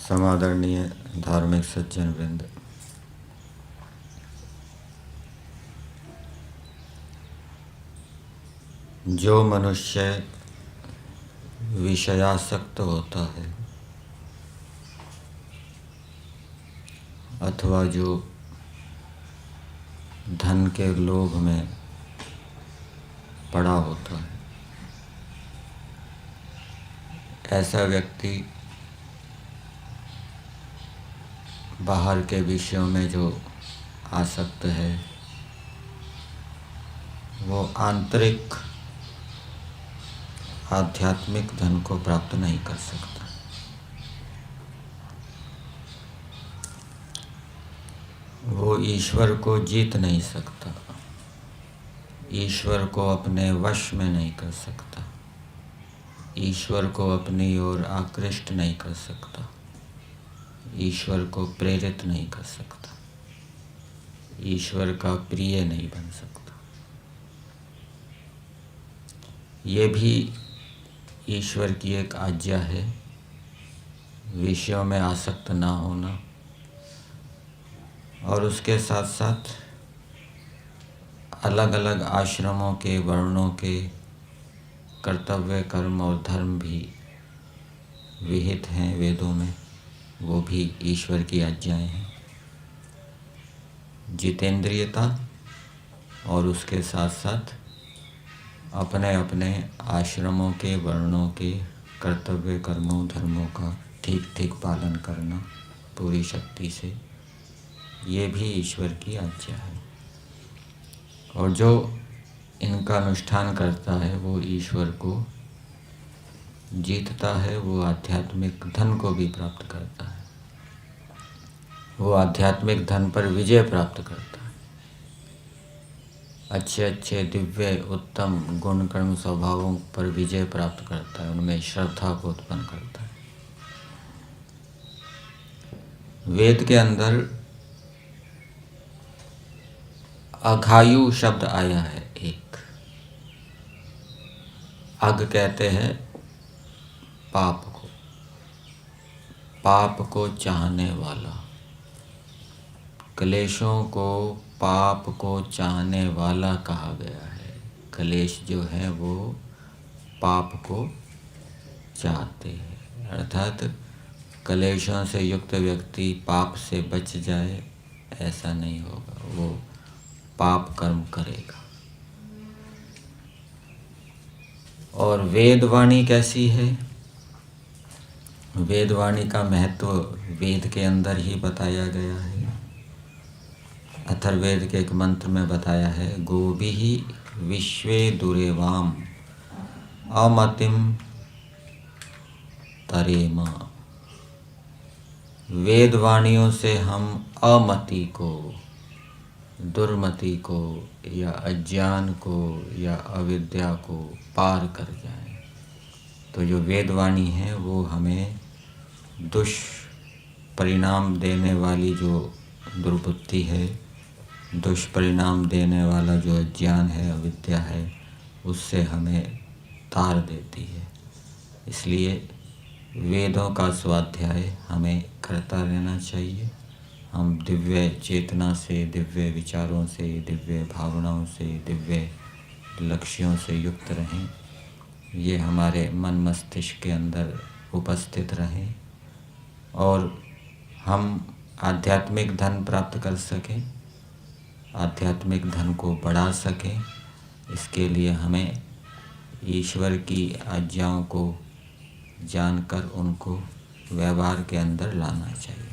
समादरणीय धार्मिक सज्जन वृंद, जो मनुष्य विषयासक्त होता है अथवा जो धन के लोभ में पड़ा होता है, ऐसा व्यक्ति बाहर के विषयों में जो आसक्त है वो आंतरिक आध्यात्मिक धन को प्राप्त नहीं कर सकता। वो ईश्वर को जीत नहीं सकता, ईश्वर को अपने वश में नहीं कर सकता, ईश्वर को अपनी ओर आकृष्ट नहीं कर सकता, ईश्वर को प्रेरित नहीं कर सकता, ईश्वर का प्रिय नहीं बन सकता। ये भी ईश्वर की एक आज्ञा है, विषयों में आसक्त ना होना, और उसके साथ साथ अलग अलग आश्रमों के वर्णों के कर्तव्य कर्म और धर्म भी विहित हैं वेदों में, वो भी ईश्वर की आज्ञाएं हैं। जितेंद्रियता और उसके साथ साथ अपने अपने आश्रमों के वर्णों के कर्तव्य कर्मों धर्मों का ठीक ठीक पालन करना पूरी शक्ति से, ये भी ईश्वर की आज्ञा है। और जो इनका अनुष्ठान करता है वो ईश्वर को जीतता है, वो आध्यात्मिक धन को भी प्राप्त करता है, वो आध्यात्मिक धन पर विजय प्राप्त करता है, अच्छे अच्छे दिव्य उत्तम गुण कर्म स्वभावों पर विजय प्राप्त करता है, उनमें श्रद्धा को उत्पन्न करता है। वेद के अंदर अघायु शब्द आया है। एक अग कहते हैं पाप को, पाप को चाहने वाला, क्लेशों को पाप को चाहने वाला कहा गया है। क्लेश जो है वो पाप को चाहते हैं, अर्थात क्लेशों से युक्त व्यक्ति पाप से बच जाए ऐसा नहीं होगा, वो पाप कर्म करेगा। और वेदवाणी कैसी है? वेदवाणी का महत्व वेद के अंदर ही बताया गया है। अथर्ववेद के एक मंत्र में बताया है, गोभिः विश्वे दुरेवाम अमतिम तरेम। वेदवाणियों से हम अमति को, दुर्मति को या अज्ञान को या अविद्या को पार कर जाएं। तो जो वेदवाणी है वो हमें दुष्परिणाम देने वाली जो दुर्बुद्धि है, दुष्परिणाम देने वाला जो अज्ञान है, अविद्या है, उससे हमें तार देती है। इसलिए वेदों का स्वाध्याय हमें करता रहना चाहिए। हम दिव्य चेतना से, दिव्य विचारों से, दिव्य भावनाओं से, दिव्य लक्ष्यों से युक्त रहें, ये हमारे मन मस्तिष्क के अंदर उपस्थित रहें और हम आध्यात्मिक धन प्राप्त कर सकें, आध्यात्मिक धन को बढ़ा सकें। इसके लिए हमें ईश्वर की आज्ञाओं को जानकर उनको व्यवहार के अंदर लाना चाहिए।